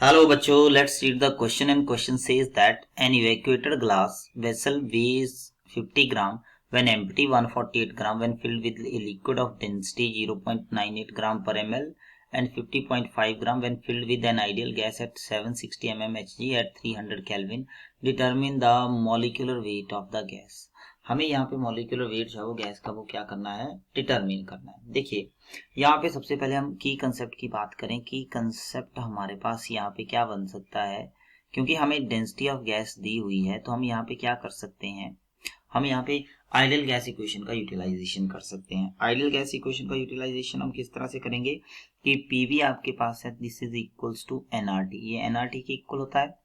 Hello बच्चों, let's read the question and question says that an evacuated glass vessel weighs 50 gram when empty, 148 gram when filled with a liquid of density 0.98 gram per ml and 50.5 gram when filled with an ideal gas at 760 mmHg at 300 Kelvin. Determine the molecular weight of the gas. हमें यहाँ पे molecular weight जो है वो gas का वो क्या करना है, डिटरमिन करना है। देखिए यहाँ पे सबसे पहले हम की कंसेप्ट की बात करें। की कंसेप्ट हमारे पास यहाँ पे क्या बन सकता है, क्योंकि हमें डेंसिटी ऑफ गैस दी हुई है तो हम यहाँ पे क्या कर सकते हैं, हम यहाँ पे आइडियल गैस इक्वेशन का यूटिलाइजेशन कर सकते हैं। आइडियल गैस इक्वेशन का यूटिलाइजेशन हम किस तरह से करेंगे कि पीवी आपके पास है, this is equals to NRT, ये एनआरटी के इक्वल होता है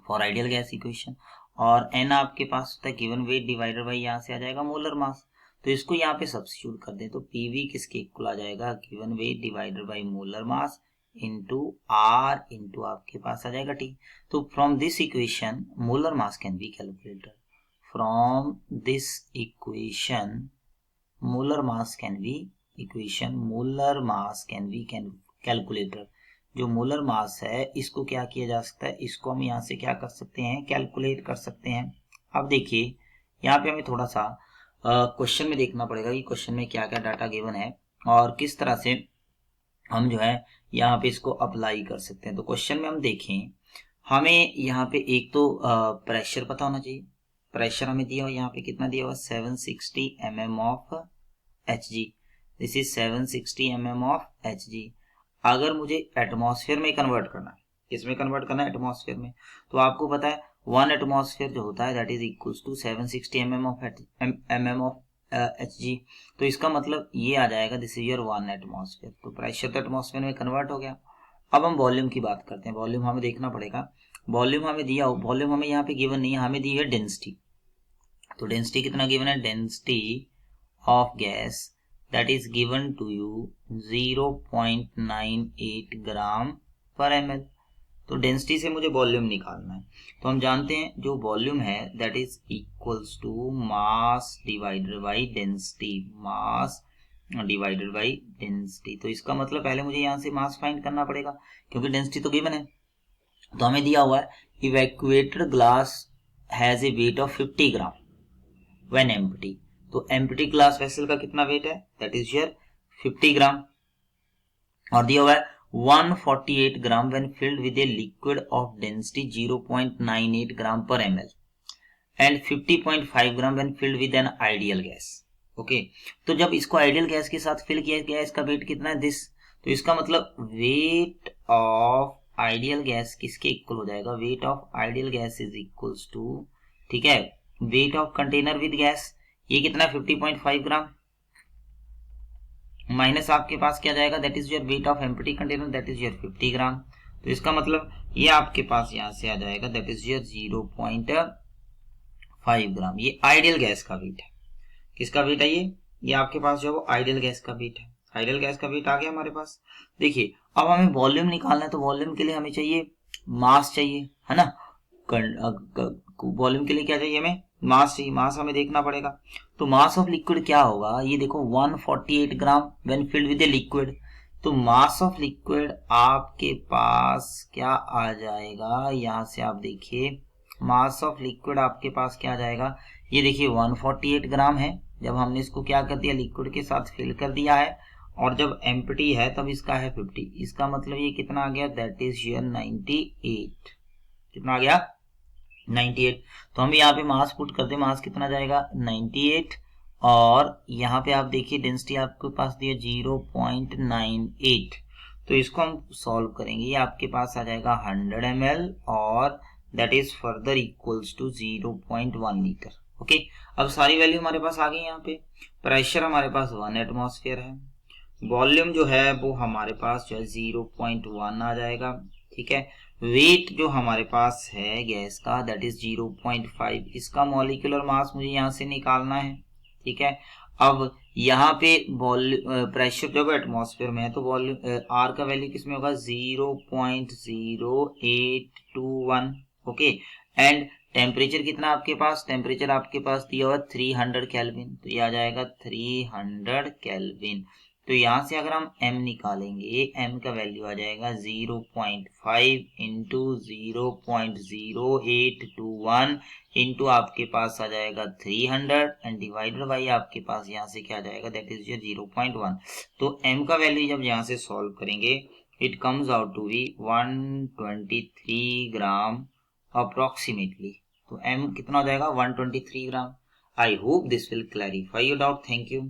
फॉर आइडियल गैस इक्वेशन, और एन आपके पास होता है गिवन वेट डिवाइडेड बाई यहाँ से आ जाएगा मोलर मास। तो इसको यहाँ पे सब्स्टिट्यूट कर दें तो पीवी किसके इक्वल आ जाएगा, given weight divided by molar mass into R into आपके पास आ जाएगा टी। तो from this equation molar mass can be calculated, from this equation molar mass can be molar mass can be calculated. जो molar mass है इसको क्या किया जा सकता है, इसको हम यहाँ से क्या कर सकते हैं, कैलकुलेट कर सकते हैं। अब देखिए यहाँ पे हमें थोड़ा सा क्वेश्चन में देखना पड़ेगा कि क्वेश्चन में क्या क्या डाटा गिवन है और किस तरह से हम जो है यहाँ पे इसको अप्लाई कर सकते हैं। तो क्वेश्चन में हम देखें, हमें यहाँ पे एक तो प्रेशर पता होना चाहिए। प्रेशर हमें दिया हुआ यहाँ पे कितना दिया हुआ, 760 mm of Hg, this is 760 mm of Hg। अगर मुझे एटमॉस्फेयर में कन्वर्ट करना है, किसमें कन्वर्ट करना है, एटमॉस्फेयर में, तो आपको पता है 1 एटमॉस्फेयर जो होता है that is equals to 760 mm of Hg। तो इसका मतलब ये आ जाएगा दिस इज योर 1 एटमॉस्फेयर। तो प्रेशर तो एटमॉस्फेयर में कन्वर्ट हो गया। अब हम वॉल्यूम की बात करते हैं। वॉल्यूम हमें देखना पड़ेगा, वॉल्यूम हमें दिया हो, वॉल्यूम हमें यहाँ पे गिवन नहीं है, हमें दी है डेंसिटी। तो डेंसिटी कितना गिवन है, density of gas that is given to you 0.98 gram per ml। तो डेंसिटी से मुझे वॉल्यूम निकालना है। तो हम जानते हैं जो वॉल्यूम है that is equals to mass divided by density, mass divided by density. तो इसका मतलब पहले मुझे यहाँ से मास फाइंड करना पड़ेगा क्योंकि डेंसिटी तो गिवन है। तो हमें दिया हुआ है evacuated glass has a weight of 50 gram when empty. तो एम्प्टी ग्लास वेसल का कितना वेट है, दैट इज योर 50 ग्राम, और दिया हुआ है 148 gram when filled with a liquid of density 0.98 gram per ml and 50.5 gram when filled with an ideal gas. Okay, तो जब इसको आइडियल गैस के साथ फिल किया गया, इसका वेट कितना है, दिस। तो इसका मतलब वेट ऑफ आइडियल गैस किसके इक्वल हो जाएगा, weight of ideal gas is equals to, ठीक है, weight of container with gas, ये कितना 50.5 ग्राम, माइनस आपके पास क्या जाएगा, that is your weight of empty container that is your 50 gram. तो इसका मतलब ये आपके पास यहां से आ जाएगा दैट इज योर 0.5 ग्राम। ये आइडियल गैस का वेट है। किसका वेट है ये आपके पास जो है वो आइडियल गैस का वेट है। आइडियल गैस का वेट आ गया हमारे पास। देखिए अब हमें वॉल्यूम निकालना है, तो वॉल्यूम के लिए हमें चाहिए मास चाहिए, है ना। वॉल्यूम के लिए क्या चाहिए, हमें मास चाहिए। मास हमें देखना पड़ेगा। तो मास ऑफ लिक्विड क्या होगा, ये देखो 148 gram when filled with a liquid. तो मास ऑफ लिक्विड आपके पास क्या आ जाएगा, यहां से आप देखिए मास ऑफ लिक्विड आपके पास क्या आ जाएगा, ये देखिए 148 ग्राम है। जब हमने इसको क्या कर दिया, लिक्विड के साथ फिल कर दिया है, और जब एम्प्टी है तब इसका है 50। इसका मतलब ये कितना आ गया, दैट इज योर 98। कितना आ गया, 98। तो हम यहाँ पे मास पुट करते हैं, मास कितना जाएगा 98, और यहाँ पे आप देखिए डेंसिटी आपके पास दिया 0.98। तो इसको हम सॉल्व करेंगे, ये आपके पास आ जाएगा 100 ml और that is further equals to 0.1 litre. Okay, अब सारी वैल्यू हमारे पास आ गई। यहाँ पे प्रेशर हमारे पास 1 एटमॉस्फेयर है, वॉल्यूम जो है वो हमारे पास जो है 0.1 आ जाएगा, ठीक है। वेट जो हमारे पास है गैस का दैट इज 0.5, इसका मॉलिक्यूलर मास मुझे यहाँ से निकालना है, ठीक है। अब यहाँ पे प्रेशर जब एटमॉस्फेयर में है तो वॉल्यूम आर का वैल्यू किसमें होगा 0.0821, ओके। एंड टेम्परेचर कितना आपके पास, टेम्परेचर आपके पास दिया हुआ 300 केल्विन, तो ये आ जाएगा 300 केल्विन। तो यहाँ से अगर हम m निकालेंगे, m का वैल्यू आ जाएगा 0.5 इंटू 0.0821 इंटू आपके पास आ जाएगा 300 एंड डिवाइडेड बाई आपके पास यहाँ से क्या आ जाएगा, दैट इज 0.1। तो m का वैल्यू जब यहाँ से सॉल्व करेंगे, it comes out to be 123 gram approximately. तो m कितना हो जाएगा, 123 gram. I hope this will clarify your doubt. Thank you.